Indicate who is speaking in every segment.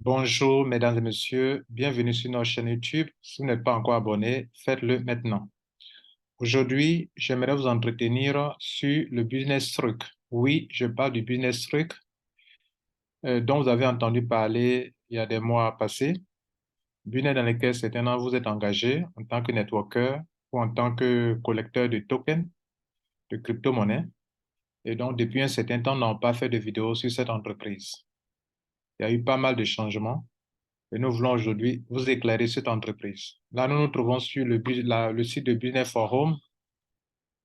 Speaker 1: Bonjour, mesdames et messieurs, bienvenue sur notre chaîne YouTube. Si vous n'êtes pas encore abonné, faites-le maintenant. Aujourd'hui, j'aimerais vous entretenir sur le business truc. Oui, je parle du business truc dont vous avez entendu parler il y a des mois passés, business dans lequel certainement vous êtes engagé en tant que networker ou en tant que collecteur de tokens, de crypto-monnaies. Et donc, depuis un certain temps, on n'a pas fait de vidéo sur cette entreprise. Il y a eu pas mal de changements. Et nous voulons aujourd'hui vous éclairer cette entreprise. Là, nous nous trouvons sur le site de Business Forum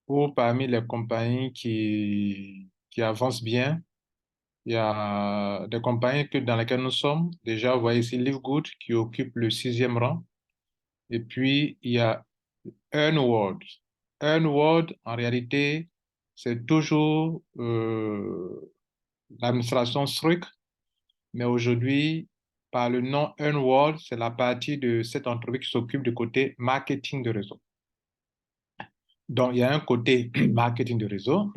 Speaker 1: où parmi les compagnies qui avancent bien, il y a des compagnies dans lesquelles nous sommes. Déjà, vous voyez ici Livegood qui occupe le sixième rang. Et puis, il y a Earnworld. Earnworld, en réalité, c'est toujours l'administration Struck, mais aujourd'hui, par le nom Earnworld, c'est la partie de cette entreprise qui s'occupe du côté marketing de réseau. Donc, il y a un côté marketing de réseau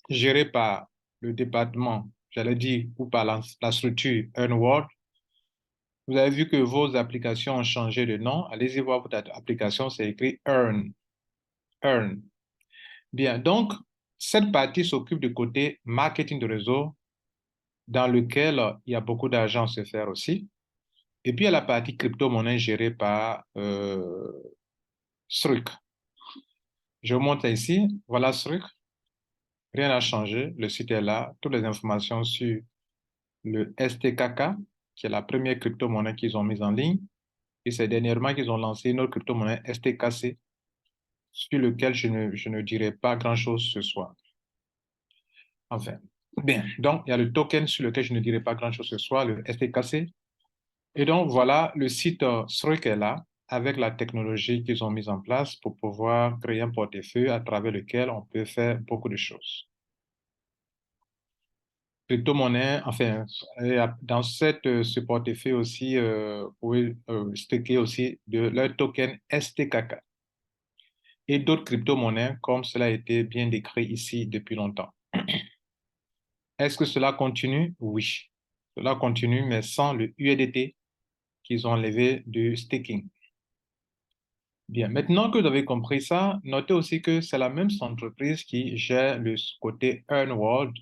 Speaker 1: géré par le département, j'allais dire, ou par la structure Earnworld. Vous avez vu que vos applications ont changé de nom. Allez-y voir votre application, c'est écrit Earn. Earn. Bien, donc, cette partie s'occupe du côté marketing de réseau dans lequel il y a beaucoup d'argent à se faire aussi. Et puis, il y a la partie crypto-monnaie gérée par Struc. Je vous montre ici. Voilà Struc. Rien n'a changé. Le site est là. Toutes les informations sur le STKK, qui est la première crypto-monnaie qu'ils ont mise en ligne. Et c'est dernièrement qu'ils ont lancé une autre crypto-monnaie STKC, sur lequel je ne dirai pas grand-chose ce soir. Enfin, bien. Donc, il y a le token sur lequel je ne dirai pas grand-chose ce soir, le STKC. Et donc, voilà, le site Struc est là, avec la technologie qu'ils ont mise en place pour pouvoir créer un portefeuille à travers lequel on peut faire beaucoup de choses. Crypto-monnaie, enfin, dans ce portefeuille aussi, vous pouvez staker aussi de leur token STKK et d'autres crypto-monnaies comme cela a été bien décrit ici depuis longtemps. Est-ce que cela continue? Oui. Cela continue, mais sans le USDT qu'ils ont enlevé du staking. Bien, maintenant que vous avez compris ça, notez aussi que c'est la même entreprise qui gère le côté Earnworld,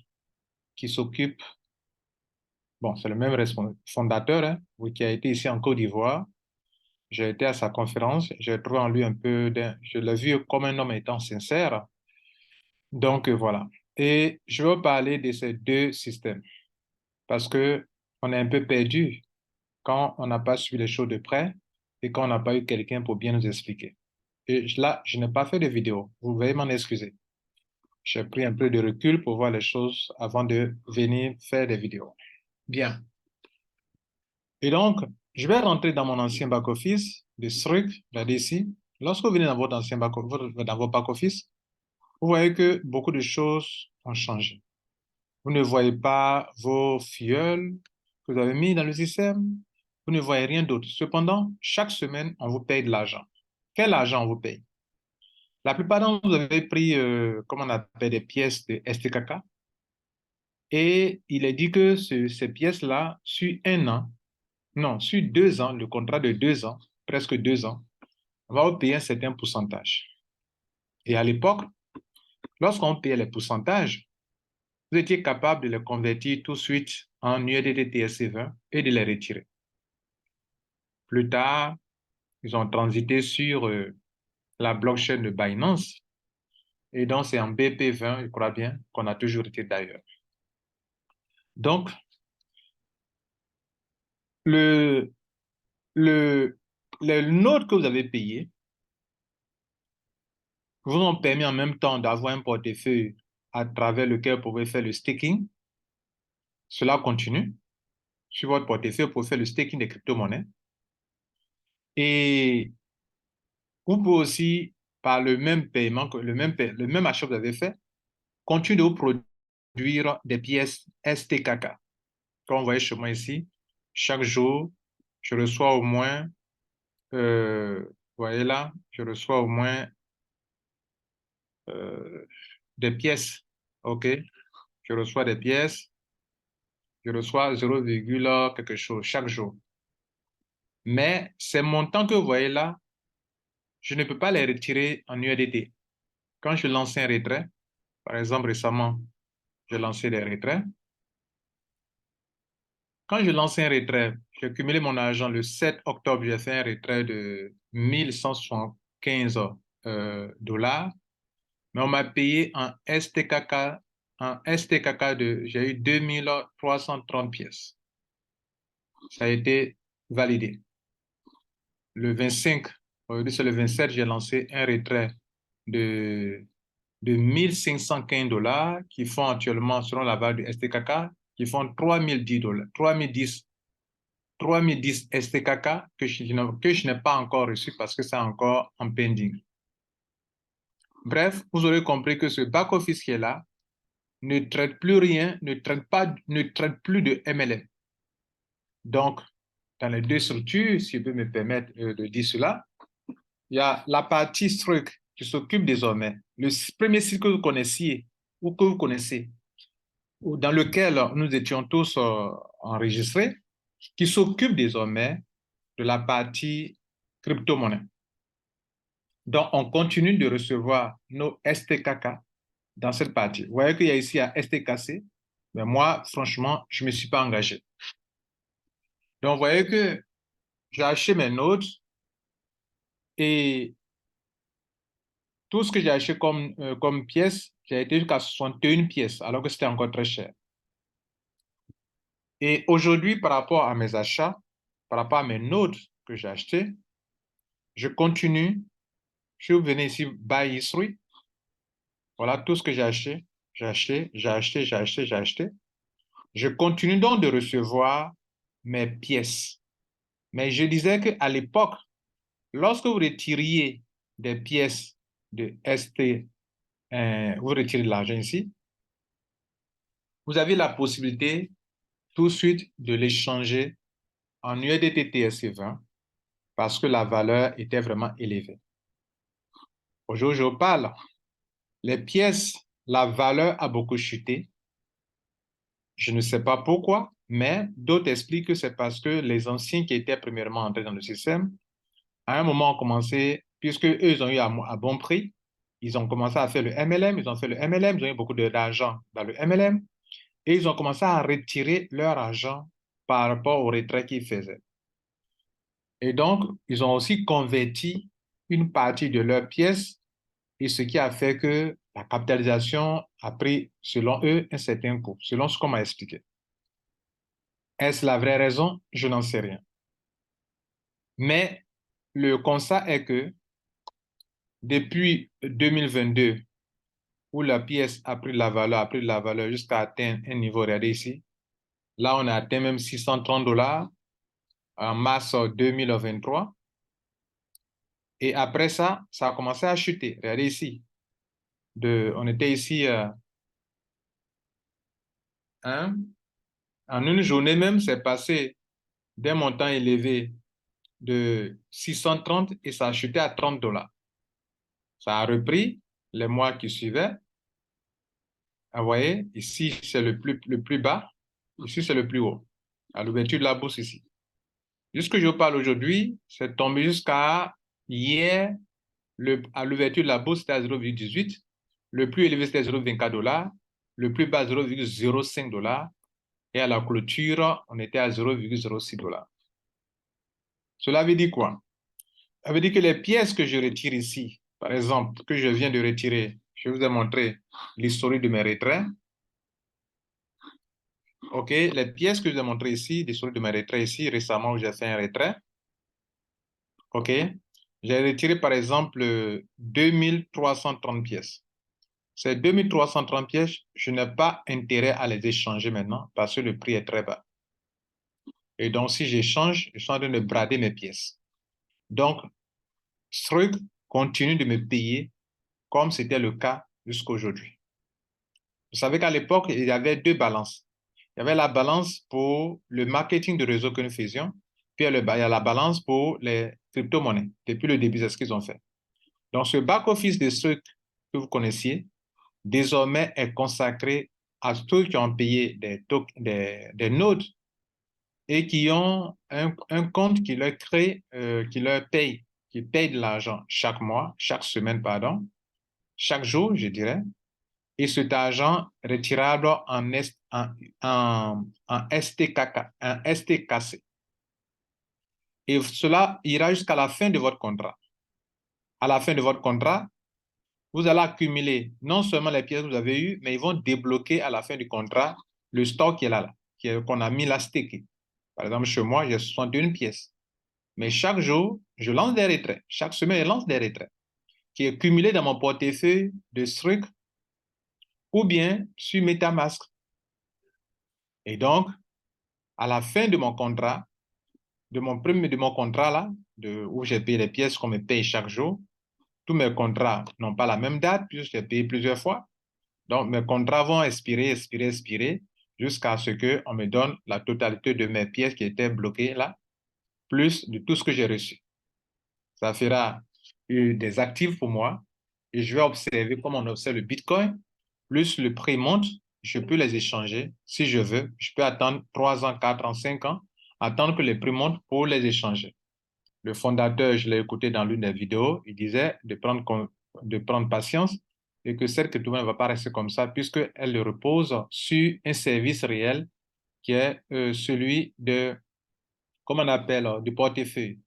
Speaker 1: qui s'occupe, bon, c'est le même fondateur, hein, oui, qui a été ici en Côte d'Ivoire. J'ai été à sa conférence, j'ai trouvé en lui un peu, je l'ai vu comme un homme étant sincère. Donc voilà. Et je vais parler de ces deux systèmes parce que on est un peu perdu quand on n'a pas suivi les choses de près et quand on n'a pas eu quelqu'un pour bien nous expliquer. Et là, je n'ai pas fait de vidéo. Vous veuillez m'en excuser. J'ai pris un peu de recul pour voir les choses avant de venir faire des vidéos. Bien. Et donc, je vais rentrer dans mon ancien back-office de Struc, regardez ici. Lorsque vous venez dans votre ancien dans votre back-office, vous voyez que beaucoup de choses ont changé. Vous ne voyez pas vos filleuls que vous avez mis dans le système. Vous ne voyez rien d'autre. Cependant, chaque semaine, on vous paye de l'argent. Quel argent on vous paye? La plupart d'entre vous, vous avez pris, comment on appelle, des pièces de STKK. Et il est dit que ces pièces-là, sur un an, non, sur 2 ans, le contrat de 2 ans, presque 2 ans, on va vous payer un certain pourcentage. Et à l'époque, lorsqu'on payait les pourcentages, vous étiez capable de les convertir tout de suite en USDT TRC20 et de les retirer. Plus tard, ils ont transité sur la blockchain de Binance. Et donc, c'est en BP20, je crois bien, qu'on a toujours été d'ailleurs. Donc, le, les notes que vous avez payées vous ont permis en même temps d'avoir un portefeuille à travers lequel vous pouvez faire le staking. Cela continue. Sur votre portefeuille, vous pouvez faire le staking des crypto-monnaies. Et vous pouvez aussi, par le même paiement, le même achat que vous avez fait, continuer de vous produire des pièces STKK. Comme vous voyez chez moi ici, chaque jour, je reçois au moins, vous voyez là, je reçois au moins euh, des pièces. OK? Je reçois des pièces, je reçois 0, quelque chose chaque jour. Mais ces montants que vous voyez là, je ne peux pas les retirer en USDT. Quand je lance un retrait, par exemple récemment, j'ai lancé des retraits. Quand je lance un retrait, j'ai cumulé mon argent le 7 octobre, j'ai fait un retrait de 1175 dollars, mais on m'a payé en STKK j'ai eu 2330 pièces. Ça a été validé. Le 25, aujourd'hui c'est le 27, j'ai lancé un retrait de 1515 dollars qui font actuellement, selon la valeur du STKK, qui font 3010 dollars, 3010 STKK que je n'ai pas encore reçu parce que c'est encore en pending. Bref, vous aurez compris que ce back-office qui est là ne traite plus rien, ne traite plus de MLM. Donc, dans les deux structures, si je peux me permettre de dire cela, il y a la partie Struck qui s'occupe désormais, le premier site que vous connaissiez ou que vous connaissez, ou dans lequel nous étions tous enregistrés, qui s'occupe désormais de la partie crypto-monnaie. Donc, on continue de recevoir nos STKK dans cette partie. Vous voyez qu'il y a ici un STKC, mais moi, franchement, je ne me suis pas engagé. Donc, vous voyez que j'ai acheté mes notes et tout ce que j'ai acheté comme pièces, j'ai été jusqu'à 61 pièces, alors que c'était encore très cher. Et aujourd'hui, par rapport à mes achats, par rapport à mes notes que j'ai achetées, je continue. Je venais ici, buy history. Voilà tout ce que j'ai acheté. J'ai acheté, j'ai acheté, j'ai acheté, j'ai acheté. Je continue donc de recevoir mes pièces. Mais je disais qu'à l'époque, lorsque vous retiriez des pièces de ST, vous retirez de l'argent ici, vous avez la possibilité tout de suite de l'échanger en USDT TRC20 parce que la valeur était vraiment élevée. Aujourd'hui, je vous parle, les pièces, la valeur a beaucoup chuté. Je ne sais pas pourquoi, mais d'autres expliquent que c'est parce que les anciens qui étaient premièrement entrés dans le système, à un moment ont commencé, puisque eux, ils ont eu à bon prix, ils ont commencé à faire le MLM, ils ont fait le MLM, ils ont eu beaucoup d'argent dans le MLM, et ils ont commencé à retirer leur argent par rapport au retrait qu'ils faisaient. Et donc, ils ont aussi converti une partie de leurs pièces, et ce qui a fait que la capitalisation a pris, selon eux, un certain coût, selon ce qu'on m'a expliqué. Est-ce la vraie raison? Je n'en sais rien. Mais le constat est que depuis 2022, où la pièce a pris de la valeur jusqu'à atteindre un niveau, regardez ici. Là, on a atteint même 630 dollars en mars 2023. Et après ça, ça a commencé à chuter. Regardez ici. On était ici hein, en une journée même, c'est passé d'un montant élevé de 630 et ça a chuté à 30 dollars. Ça a repris les mois qui suivaient. Vous voyez, ici, c'est le plus bas. Ici, c'est le plus haut. À l'ouverture de la bourse ici. Jusque je vous parle aujourd'hui, c'est tombé jusqu'à hier. À l'ouverture de la bourse, c'était à 0,18. Le plus élevé, c'était 0,24 dollars. Le plus bas, 0,05 dollars. Et à la clôture, on était à 0,06 dollars. Cela veut dire quoi? Ça veut dire que les pièces que je retire ici, par exemple, que je viens de retirer, je vous ai montré l'historique de mes retraits. OK, les pièces que je vous ai montrées ici, l'historique de mes retraits ici, récemment où j'ai fait un retrait. OK, j'ai retiré par exemple 2330 pièces. Ces 2330 pièces, je n'ai pas intérêt à les échanger maintenant parce que le prix est très bas. Et donc, si j'échange, je suis en train de brader mes pièces. Donc, Strug continue de me payer comme c'était le cas jusqu'à aujourd'hui. Vous savez qu'à l'époque, il y avait deux balances. Il y avait la balance pour le marketing de réseau que nous faisions, puis il y a la balance pour les crypto-monnaies. Depuis le début, c'est ce qu'ils ont fait. Donc, ce back-office de ceux que vous connaissiez, désormais est consacré à ceux qui ont payé des nodes et qui ont un compte qui leur crée, qui leur paye, qui paye de l'argent chaque mois, chaque semaine, pardon, chaque jour, je dirais, et cet argent retirable en STKK, en STKC. Et cela ira jusqu'à la fin de votre contrat. À la fin de votre contrat, vous allez accumuler non seulement les pièces que vous avez eues, mais ils vont débloquer à la fin du contrat le stock qui est là, qu'on a mis là stacké. Par exemple, chez moi, j'ai 61 pièces. Mais chaque jour, je lance des retraits. Chaque semaine, je lance des retraits qui est cumulé dans mon portefeuille de Struc ou bien sur MetaMask. Et donc, à la fin de mon contrat, de mon contrat là, où j'ai payé les pièces qu'on me paye chaque jour, tous mes contrats n'ont pas la même date puisque j'ai payé plusieurs fois. Donc, mes contrats vont expirer jusqu'à ce qu'on me donne la totalité de mes pièces qui étaient bloquées là, plus de tout ce que j'ai reçu. Ça fera des actifs pour moi et je vais observer comme on observe le Bitcoin, plus le prix monte, je peux les échanger si je veux. Je peux attendre 3 ans, 4 ans, 5 ans, attendre que les prix montent pour les échanger. Le fondateur, je l'ai écouté dans l'une des vidéos, il disait de prendre patience et que cette crypto ne va pas rester comme ça puisqu'elle repose sur un service réel qui est celui de, comment on appelle, du portefeuille.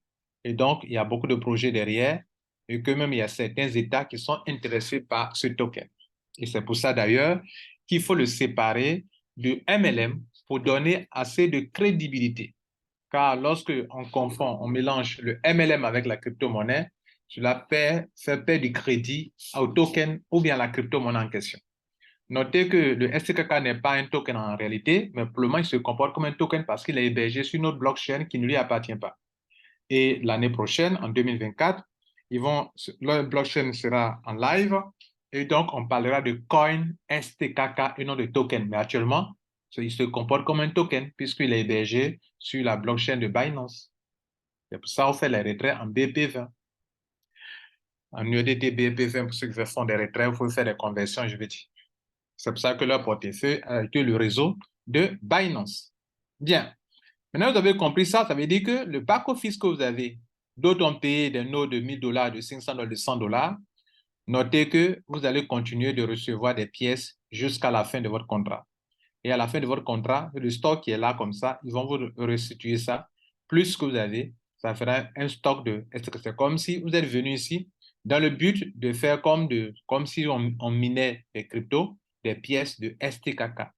Speaker 1: Et donc, il y a beaucoup de projets derrière et que même il y a certains États qui sont intéressés par ce token. Et c'est pour ça d'ailleurs qu'il faut le séparer du MLM pour donner assez de crédibilité. Car lorsque on confond, on mélange le MLM avec la crypto-monnaie, cela fait perdre du crédit au token ou bien à la crypto-monnaie en question. Notez que le STKK n'est pas un token en réalité, mais pour le moment, il se comporte comme un token parce qu'il est hébergé sur une autre blockchain qui ne lui appartient pas. Et l'année prochaine, en 2024, leur blockchain sera en live et donc on parlera de coin STKK et non de token. Mais actuellement, il se comporte comme un token puisqu'il est hébergé sur la blockchain de Binance. C'est pour ça qu'on fait les retraits en BP20. En USDT BP20, pour ceux qui font des retraits, il faut faire des conversions, je veux dire. C'est pour ça que leur portefeuille a été le réseau de Binance. Bien. Maintenant, vous avez compris ça, ça veut dire que le back-office que vous avez, d'autres ont payé des notes de 1000 $, de 500 $, de 100 $, notez que vous allez continuer de recevoir des pièces jusqu'à la fin de votre contrat. Et à la fin de votre contrat, le stock qui est là comme ça, ils vont vous restituer ça. Plus que vous avez, ça fera un stock de... C'est comme si vous êtes venu ici dans le but de faire comme si on minait des cryptos, des pièces de STKK.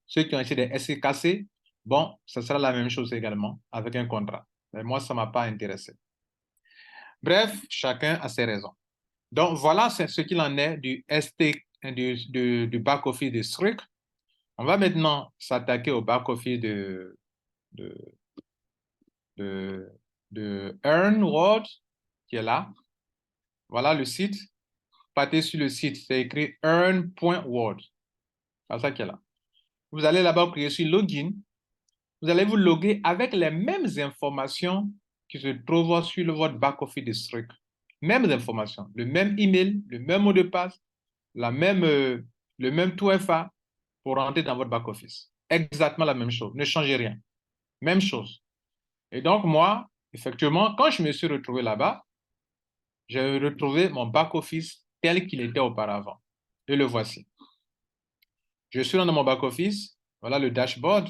Speaker 1: Ceux qui ont acheté des STKC, bon, ça sera la même chose également avec un contrat. Mais moi, ça ne m'a pas intéressé. Bref, chacun a ses raisons. Donc, voilà ce qu'il en est du du back-office de Struc. On va maintenant s'attaquer au back-office de, de, de EarnWorld, qui est là. Voilà le site. Partez sur le site, c'est écrit earn.world. C'est ça qui est là. Vous allez là-bas cliquer sur Login. Vous allez vous loguer avec les mêmes informations qui se trouvent sur votre back-office de Struc. Mêmes informations, le même email, le même mot de passe, le même tout FA pour rentrer dans votre back-office. Exactement la même chose. Ne changez rien. Même chose. Et donc, moi, effectivement, quand je me suis retrouvé là-bas, j'ai retrouvé mon back-office tel qu'il était auparavant. Et le voici. Je suis dans mon back-office. Voilà le dashboard.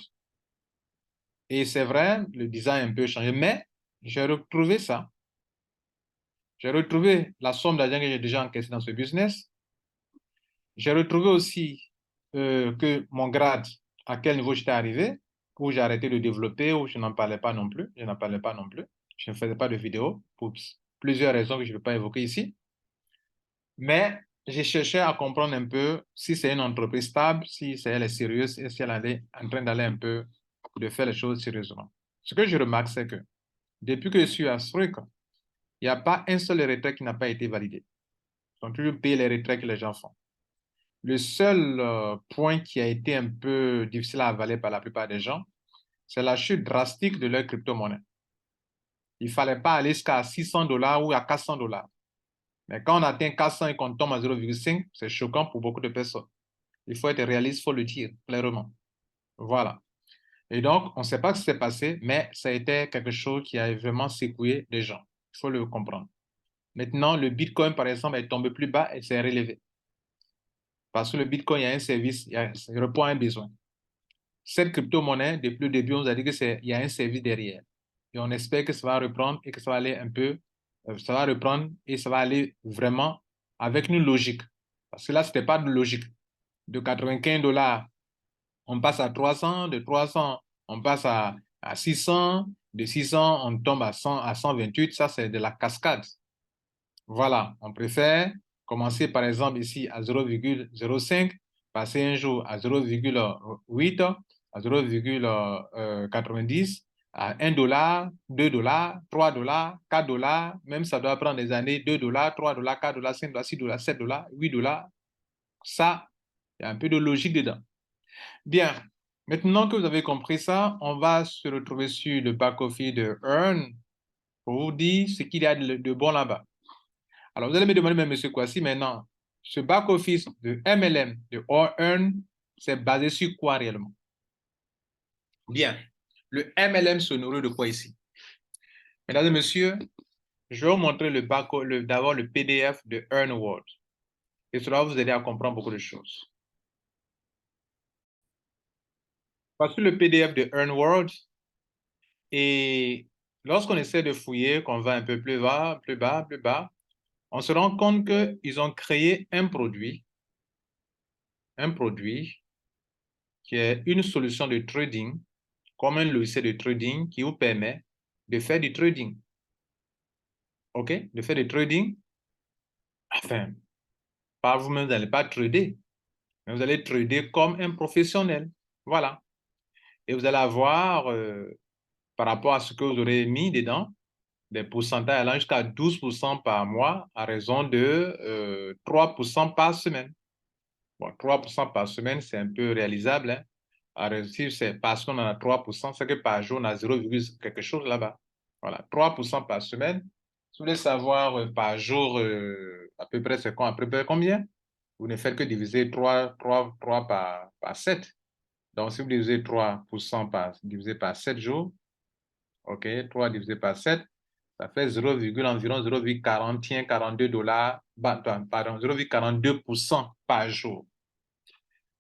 Speaker 1: Et c'est vrai, le design a un peu changé, mais j'ai retrouvé ça. J'ai retrouvé la somme d'argent que j'ai déjà encaissée dans ce business. J'ai retrouvé aussi que mon grade, à quel niveau j'étais arrivé, où j'ai arrêté de développer, où je n'en parlais pas non plus. Je n'en parlais pas non plus. Je ne faisais pas de vidéo pour plusieurs raisons que je ne vais pas évoquer ici. Mais j'ai cherché à comprendre un peu si c'est une entreprise stable, si elle est sérieuse et si elle est en train d'aller un peu, de faire les choses sérieusement. Ce que je remarque, c'est que depuis que je suis à Struc, il n'y a pas un seul retrait qui n'a pas été validé. Ils ont toujours payé les retraits que les gens font. Le seul point qui a été un peu difficile à avaler par la plupart des gens, c'est la chute drastique de leur crypto-monnaie. Il ne fallait pas aller jusqu'à 600 $ ou à 400 $. Mais quand on atteint 400 et qu'on tombe à 0,5, c'est choquant pour beaucoup de personnes. Il faut être réaliste, il faut le dire clairement. Voilà. Et donc, on ne sait pas ce qui s'est passé, mais ça a été quelque chose qui a vraiment secoué les gens. Il faut le comprendre. Maintenant, le Bitcoin, par exemple, est tombé plus bas et s'est relevé. Parce que le Bitcoin, il y a un service, il répond à un besoin. Cette crypto-monnaie, depuis le début, on nous a dit qu'il y a un service derrière. Et on espère que ça va reprendre et que ça va aller un peu, ça va reprendre et ça va aller vraiment avec une logique. Parce que là, ce n'était pas de logique. De 95 dollars, on passe à 300, de 300, on passe à 600, de 600, on tombe à 100, à 128. Ça, c'est de la cascade. Voilà, on préfère commencer par exemple ici à 0,05, passer un jour à 0,8, à 0,90, à 1 dollar, 2 dollars, 3 dollars, 4 dollars, même ça doit prendre des années, 2 dollars, 3 dollars, 4 dollars, 5 dollars, 6 dollars, 7 dollars, 8 dollars. Ça, il y a un peu de logique dedans. Bien, maintenant que vous avez compris ça, on va se retrouver sur le back-office de Earn pour vous dire ce qu'il y a de bon là-bas. Alors, vous allez me demander, mais monsieur Kwasi, maintenant, ce back-office de MLM, de Earn, c'est basé sur quoi réellement? Bien, le MLM se nourrit de quoi ici? Mesdames et messieurs, je vais vous montrer d'abord le PDF de Earn World. Et cela va vous aider à comprendre beaucoup de choses. Voici le PDF de Earn World. Et lorsqu'on essaie de fouiller, qu'on va un peu plus bas, plus bas, plus bas, on se rend compte qu'ils ont créé un produit qui est une solution de trading, comme un logiciel de trading qui vous permet de faire du trading. OK? De faire du trading. Enfin, pas vous-même, vous n'allez pas trader, mais vous allez trader comme un professionnel. Voilà. Et vous allez avoir, par rapport à ce que vous aurez mis dedans, des pourcentages allant jusqu'à 12% par mois à raison de 3% par semaine. Bon, 3% par semaine, c'est un peu réalisable. Hein. À réussir, c'est parce qu'on en a 3%, c'est que par jour, on a 0, quelque chose là-bas. Voilà, 3% par semaine. Si vous voulez savoir par jour, à peu près, c'est à peu près combien? Vous ne faites que diviser 3 par 7. Donc, si vous divisez 3% divisé par 7 jours, OK, 3 divisé par 7, ça fait 0, environ 0,41, 42 dollars, pardon, 0,42% par jour.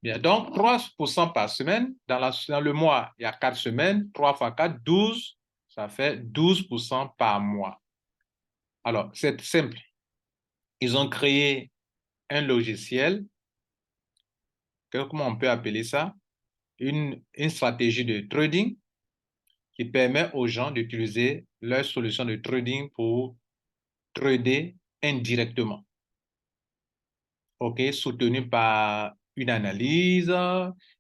Speaker 1: Bien, donc 3% par semaine. Dans le mois, il y a 4 semaines. 3 fois 4, 12. Ça fait 12% par mois. Alors, c'est simple. Ils ont créé un logiciel, comment on peut appeler ça? Une stratégie de trading qui permet aux gens d'utiliser leur solution de trading pour trader indirectement. OK, soutenu par une analyse,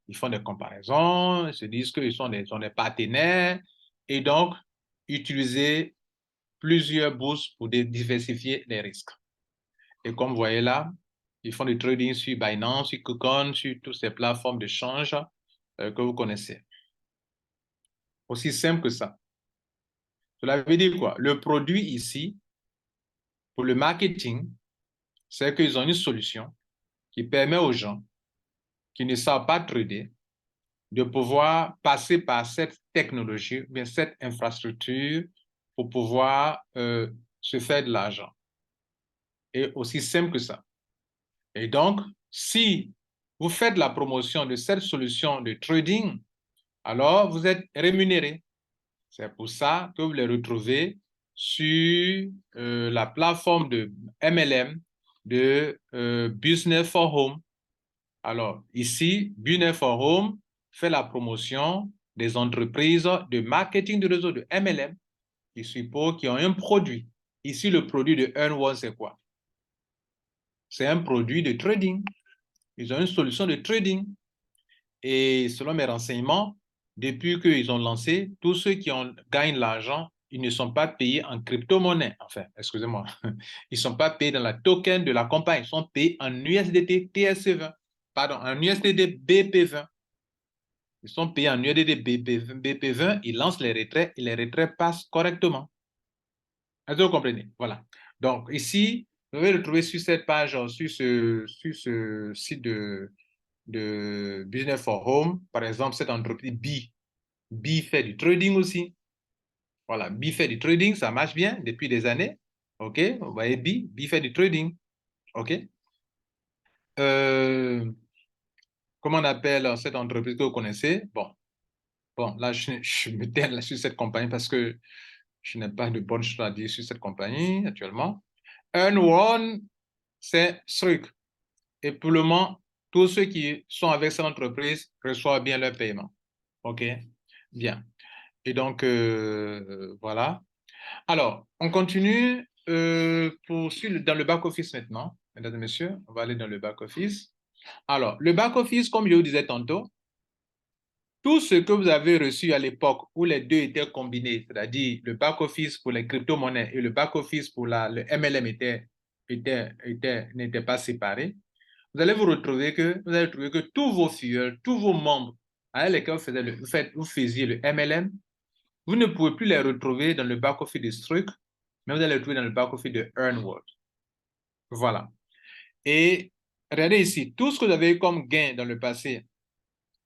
Speaker 1: ils font des comparaisons, ils se disent qu'ils sont des partenaires et donc utiliser plusieurs bourses pour diversifier les risques. Et comme vous voyez là, ils font du trading sur Binance, sur KuCoin, sur toutes ces plateformes de change que vous connaissez. Aussi simple que ça. Cela veut dire quoi? Le produit ici, pour le marketing, c'est qu'ils ont une solution qui permet aux gens qui ne savent pas trader de pouvoir passer par cette technologie, bien cette infrastructure pour pouvoir se faire de l'argent. Et aussi simple que ça. Et donc, si vous faites la promotion de cette solution de trading, alors vous êtes rémunéré. C'est pour ça que vous les retrouvez sur la plateforme de MLM de Business for Home. Alors, ici, Business for Home fait la promotion des entreprises de marketing de réseau de MLM qui ont un produit. Ici, le produit de Earn, c'est quoi? C'est un produit de trading. Ils ont une solution de trading. Et selon mes renseignements, depuis qu'ils ont lancé, tous ceux qui gagnent l'argent, ils ne sont pas payés en crypto-monnaie. Enfin, excusez-moi. Ils ne sont pas payés dans la token de la compagnie. Ils sont payés en USDT TSC20. Pardon, en USDT BP20. Ils sont payés en USDT BP20. Ils lancent les retraits et les retraits passent correctement. Est-ce que vous comprenez? Voilà. Donc, ici, vous allez retrouver sur cette page, sur ce site de Business for Home, par exemple, cette entreprise B Bi fait du trading aussi. Voilà, Bi fait du trading, ça marche bien depuis des années. OK? Vous voyez, Bi fait du trading. OK? Euh, comment on appelle cette entreprise que vous connaissez? Bon, là, je me tais là sur cette compagnie parce que je n'ai pas de bonnes choses à dire sur cette compagnie actuellement. Earn One, c'est truc. Et pour le moment, tous ceux qui sont avec cette entreprise reçoivent bien leur paiement. OK? Bien. Et donc, voilà. Alors, on continue dans le back-office maintenant. Mesdames et messieurs, on va aller dans le back-office. Alors, le back-office, comme je vous disais tantôt, tout ce que vous avez reçu à l'époque où les deux étaient combinés, c'est-à-dire le back-office pour les crypto-monnaies et le back-office pour le MLM n'étaient pas séparés, vous allez trouver que tous vos filiales, tous vos membres avec lesquels vous faisiez le MLM, vous ne pouvez plus les retrouver dans le back-office de Struck, mais vous allez les trouver dans le back-office de EarnWorld. Voilà. Et regardez ici, tout ce que vous avez eu comme gain dans le passé,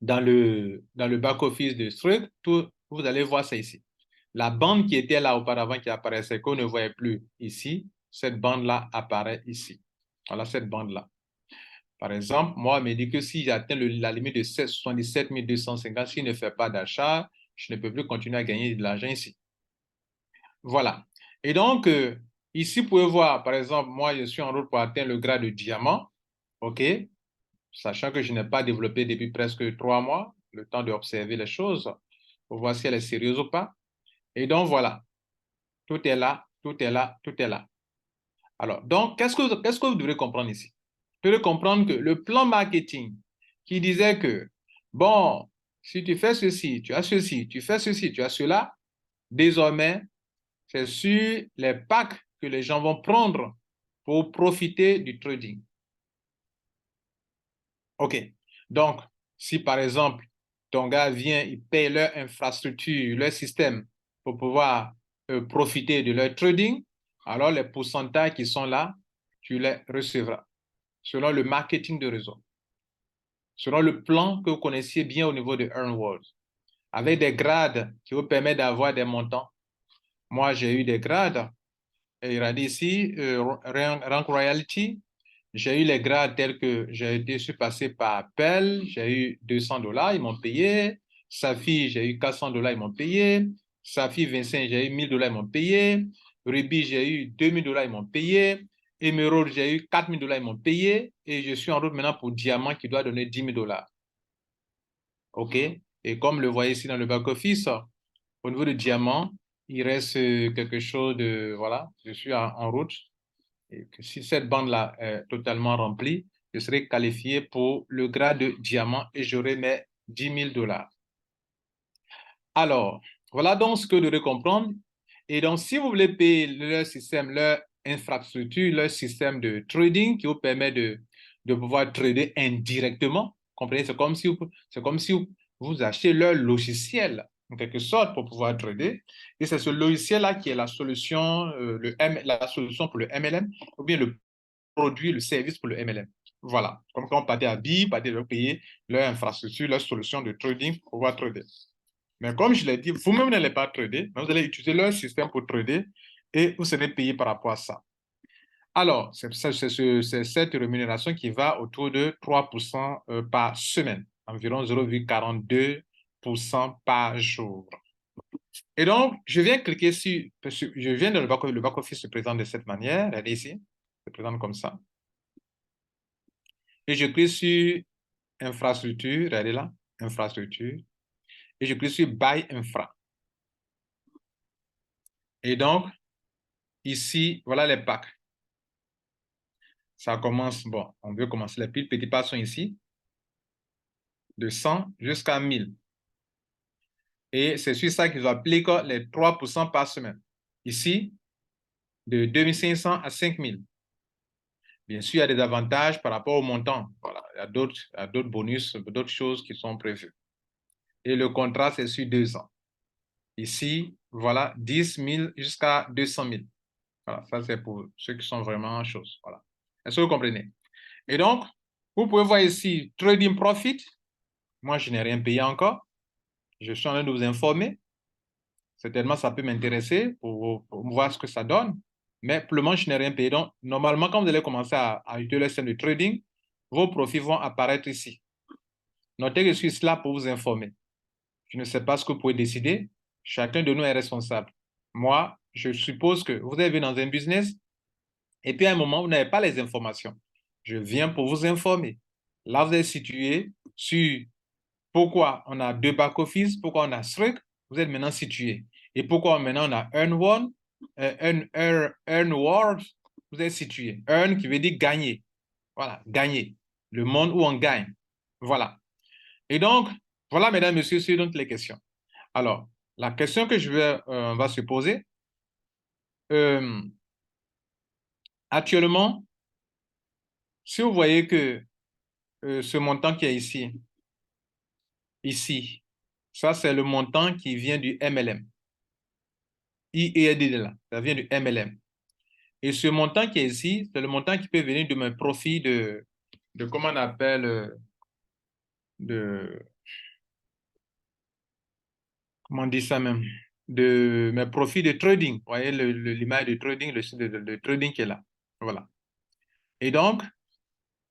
Speaker 1: dans le back-office de Struck, vous allez voir ça ici. La bande qui était là auparavant, qui apparaissait, qu'on ne voyait plus ici, cette bande-là apparaît ici. Voilà cette bande-là. Par exemple, moi, on me dit que si j'atteins la limite de 77 250, s'il ne fait pas d'achat, je ne peux plus continuer à gagner de l'argent ici. Voilà. Et donc, ici, vous pouvez voir, par exemple, moi, je suis en route pour atteindre le grade de diamant, OK? Sachant que je n'ai pas développé depuis presque 3 mois, le temps d'observer les choses, pour voir si elle est sérieuse ou pas. Et donc, voilà. Tout est là, tout est là, tout est là. Alors, donc, qu'est-ce que vous devrez comprendre ici? Vous devez comprendre que le plan marketing qui disait que, bon, si tu fais ceci, tu as ceci, tu fais ceci, tu as cela, désormais, c'est sur les packs que les gens vont prendre pour profiter du trading. OK. Donc, si par exemple, ton gars vient, il paye leur infrastructure, leur système pour pouvoir profiter de leur trading, alors les pourcentages qui sont là, tu les recevras selon le marketing de réseau, selon le plan que vous connaissiez bien au niveau de EarnWorld, avec des grades qui vous permettent d'avoir des montants. Moi, j'ai eu des grades. Et il a dit ici, Rank Royalty, j'ai eu les grades tels que je suis passé par Appel, j'ai eu $200, ils m'ont payé. Safi, j'ai eu $400, ils m'ont payé. Safi Vincent, j'ai eu $1000, ils m'ont payé. Ruby, j'ai eu $2000, ils m'ont payé. Emerald, j'ai eu $4000, ils m'ont payé. Et je suis en route maintenant pour Diamant qui doit donner $10 000. OK? Et comme le voyez ici dans le back-office, au niveau de Diamant, il reste quelque chose de, voilà, je suis en route. Et que si cette bande-là est totalement remplie, je serai qualifié pour le grade de diamant et j'aurai mes $10 000. Alors, voilà donc ce que vous devez comprendre. Et donc, si vous voulez payer leur système, leur infrastructure, leur système de trading qui vous permet de pouvoir trader indirectement, comprenez, c'est comme si vous achetez leur logiciel, en quelque sorte, pour pouvoir trader. Et c'est ce logiciel-là qui est la solution, la solution pour le MLM, ou bien le produit, le service pour le MLM. Voilà. Comme quand on partait à BI, partait de payer leur infrastructure, leur solution de trading pour pouvoir trader. Mais comme je l'ai dit, vous-même n'allez pas trader, mais vous allez utiliser leur système pour trader et vous serez payé par rapport à ça. Alors, c'est cette rémunération qui va autour de 3% par semaine, environ 0,42% par jour. Et donc, je viens cliquer sur, je viens dans le back-office se présente de cette manière, regardez ici, se présente comme ça. Et je clique sur infrastructure, regardez là, infrastructure, et je clique sur Buy Infra. Et donc, ici, voilà les packs. Ça commence, bon, on veut commencer, les plus petits pas sont ici, de 100 jusqu'à 1000. Et c'est sur ça qu'ils appliquent les 3% par semaine. Ici, de 2500 à 5000. Bien sûr, il y a des avantages par rapport au montant. Voilà, il y a d'autres bonus, d'autres choses qui sont prévues. Et le contrat, c'est sur 2 ans. Ici, voilà, 10 000 jusqu'à 200 000. Voilà, ça c'est pour ceux qui sont vraiment en chose. Voilà. Est-ce que vous comprenez? Et donc, vous pouvez voir ici, Trading Profit. Moi, je n'ai rien payé encore. Je suis en train de vous informer. Certainement, ça peut m'intéresser pour voir ce que ça donne. Mais pour le moment, je n'ai rien payé. Donc, normalement, quand vous allez commencer à utiliser le système de trading, vos profits vont apparaître ici. Notez que je suis là pour vous informer. Je ne sais pas ce que vous pouvez décider. Chacun de nous est responsable. Moi, je suppose que vous êtes dans un business et puis à un moment, vous n'avez pas les informations. Je viens pour vous informer. Là, vous êtes situé sur pourquoi on a deux back-office, pourquoi on a Strict, vous êtes maintenant situé. Et pourquoi maintenant on a Earn One, Earn World, vous êtes situé. Earn qui veut dire gagner. Voilà, gagner. Le monde où on gagne. Voilà. Et donc, voilà, mesdames, messieurs, c'est donc les questions. Alors, la question que on va se poser, euh, actuellement, si vous voyez que ce montant qui est ici, ça c'est le montant qui vient du MLM. IED là, ça vient du MLM. Et ce montant qui est ici, c'est le montant qui peut venir de mes profits de comment on appelle, de, comment on dit ça même, de mes profits de trading. Vous voyez l'image de trading, le site de trading qui est là. Voilà. Et donc,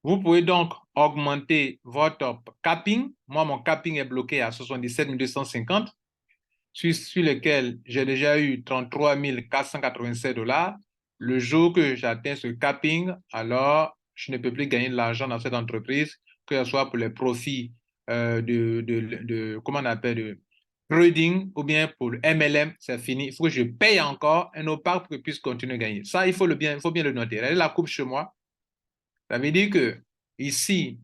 Speaker 1: vous pouvez donc augmenter votre capping. Moi, mon capping est bloqué à 77 250, sur lequel j'ai déjà eu 33 487 $. Le jour que j'atteins ce capping, alors je ne peux plus gagner de l'argent dans cette entreprise, que ce soit pour les profits comment on appelle, de trading ou bien pour le MLM, c'est fini. Il faut que je paye encore un autre part pour que je puisse continuer à gagner. Ça, il faut bien le noter. Regardez la coupe chez moi. Ça veut dire que ici,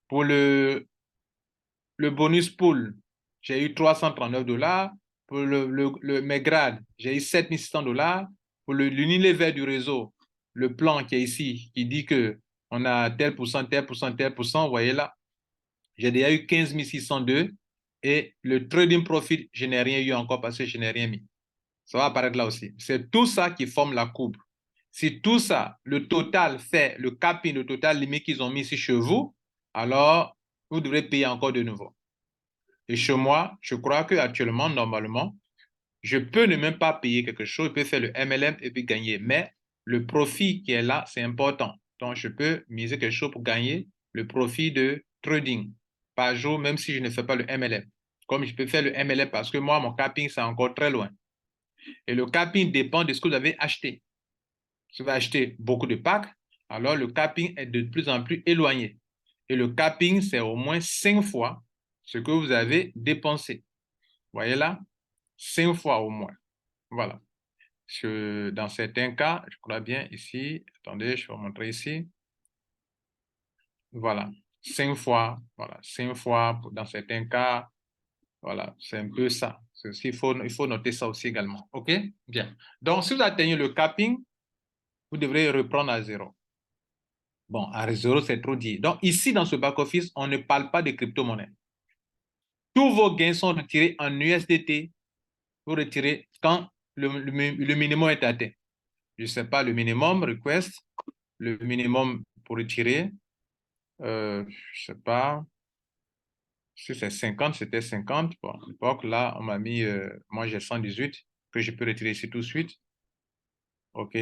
Speaker 1: pour le bonus pool, j'ai eu 339 $. Pour mes grades, j'ai eu 7600 $. Pour l'Unilever du réseau, le plan qui est ici, qui dit que on a tel pourcent, tel pourcent, tel pourcent, vous voyez là, j'ai déjà eu 15 602. Et le trading profit, je n'ai rien eu encore parce que je n'ai rien mis. Ça va apparaître là aussi. C'est tout ça qui forme la courbe. Si tout ça, le total fait le capping, le total limite qu'ils ont mis ici chez vous, alors vous devrez payer encore de nouveau. Et chez moi, je crois qu'actuellement, normalement, je peux ne même pas payer quelque chose, je peux faire le MLM et puis gagner. Mais le profit qui est là, c'est important. Donc, je peux miser quelque chose pour gagner le profit de trading par jour, même si je ne fais pas le MLM. Comme je peux faire le MLM parce que moi, mon capping, c'est encore très loin. Et le capping dépend de ce que vous avez acheté. Si vous avez acheté beaucoup de packs, alors le capping est de plus en plus éloigné. Et le capping, c'est au moins 5 fois ce que vous avez dépensé. Vous voyez là? 5 fois au moins. Voilà. Dans certains cas, je crois bien ici, attendez, je vais vous montrer ici. Voilà. 5 fois, voilà. 5 fois dans certains cas. Voilà, c'est un peu ça. Il faut noter ça aussi également. OK? Bien. Donc, si vous atteignez le capping, vous devrez reprendre à zéro. Bon, à zéro, c'est trop dit. Donc, ici, dans ce back-office, on ne parle pas de crypto-monnaie. Tous vos gains sont retirés en USDT. Vous retirez quand le minimum est atteint. Je ne sais pas, le minimum request, le minimum pour retirer, je ne sais pas, si c'est 50, c'était 50. Bon, à l'époque, là, on m'a mis, moi j'ai 118 que je peux retirer ici tout de suite. OK.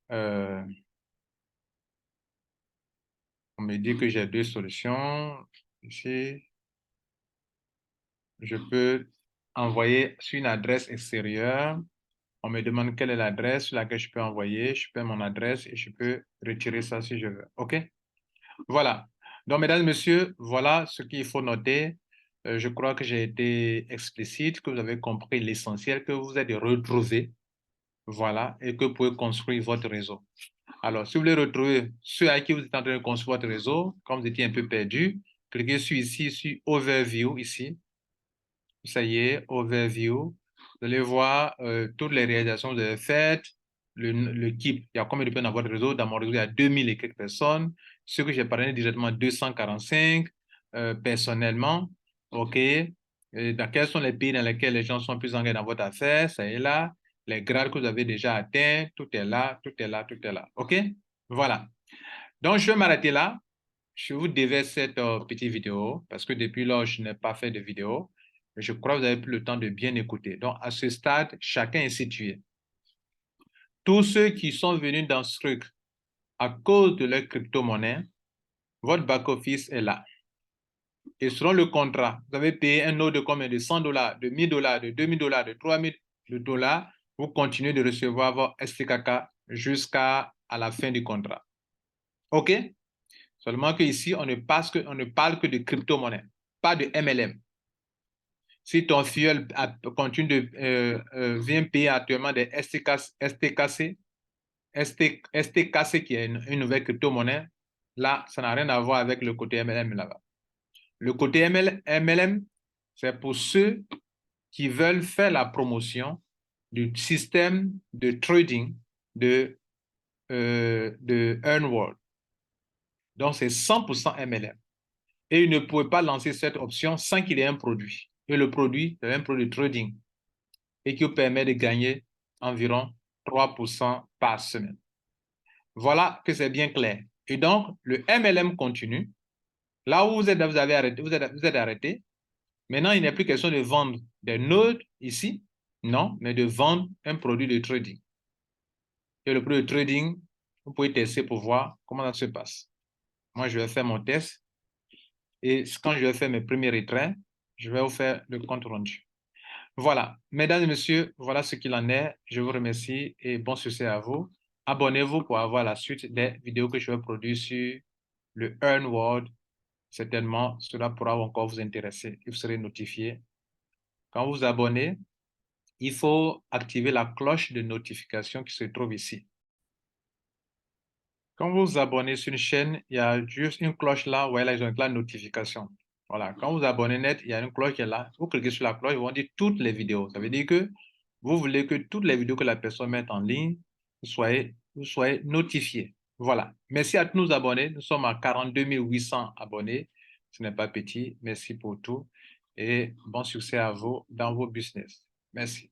Speaker 1: On me dit que j'ai deux solutions. Ici, je peux envoyer sur une adresse extérieure. On me demande quelle est l'adresse sur laquelle je peux envoyer. Je peux mon adresse et je peux retirer ça si je veux. OK? Voilà. Donc, mesdames et messieurs, voilà ce qu'il faut noter. Je crois que j'ai été explicite, que vous avez compris l'essentiel, que vous êtes retrouvé. Voilà. Et que vous pouvez construire votre réseau. Alors, si vous voulez retrouver ceux à qui vous êtes en train de construire votre réseau, comme vous étiez un peu perdu, cliquez sur ici, sur Overview, ici. Ça y est, Overview. Vous allez voir toutes les réalisations que vous avez faites, l'équipe. Il y a combien de personnes dans votre réseau? Dans mon réseau, il y a 2000 et quelques personnes. Ceux que j'ai parlé directement, 245 personnellement. OK. Quels sont les pays dans lesquels les gens sont plus engagés dans votre affaire? Ça y est là. Les grades que vous avez déjà atteints, tout est là, tout est là, tout est là. OK? Voilà. Donc, je vais m'arrêter là. Je vous déverse cette petite vidéo parce que depuis là, je n'ai pas fait de vidéo. Je crois que vous avez pris le temps de bien écouter. Donc, à ce stade, chacun est situé. Tous ceux qui sont venus dans ce truc à cause de leur crypto-monnaie, votre back-office est là. Et selon le contrat, vous avez payé un autre de combien? De $100, de $1000, de $2000, de $3000. Vous continuez de recevoir vos STKK jusqu'à la fin du contrat. OK? Seulement qu'ici, on ne parle que de crypto-monnaie, pas de MLM. Si ton fuel continue de vient payer actuellement des STKC qui est une nouvelle crypto-monnaie, là, ça n'a rien à voir avec le côté MLM là-bas. Le côté MLM, c'est pour ceux qui veulent faire la promotion du système de trading de Earnworld. Donc, c'est 100% MLM. Et ils ne pouvaient pas lancer cette option sans qu'il y ait un produit. Et le produit, c'est un produit de trading et qui vous permet de gagner environ 3% par semaine. Voilà que c'est bien clair. Et donc, le MLM continue. Là où vous êtes arrêté. Maintenant, il n'est plus question de vendre des nodes ici, non, mais de vendre un produit de trading. Et le produit de trading, vous pouvez tester pour voir comment ça se passe. Moi, je vais faire mon test. Et quand je vais faire mes premiers retraits, je vais vous faire le compte rendu. Voilà, mesdames et messieurs, voilà ce qu'il en est. Je vous remercie et bon succès à vous. Abonnez-vous pour avoir la suite des vidéos que je vais produire sur le Earnworld. Certainement, cela pourra encore vous intéresser et vous serez notifié. Quand vous vous abonnez, il faut activer la cloche de notification qui se trouve ici. Quand vous vous abonnez sur une chaîne, il y a juste une cloche là, où ils ont la notification. Voilà, quand vous abonnez net, il y a une cloche qui est là. Vous cliquez sur la cloche, ils vont dire toutes les vidéos. Ça veut dire que vous voulez que toutes les vidéos que la personne mette en ligne, vous soyez notifiés. Voilà. Merci à tous nos abonnés. Nous sommes à 42 800 abonnés. Ce n'est pas petit. Merci pour tout. Et bon succès à vous dans vos business. Merci.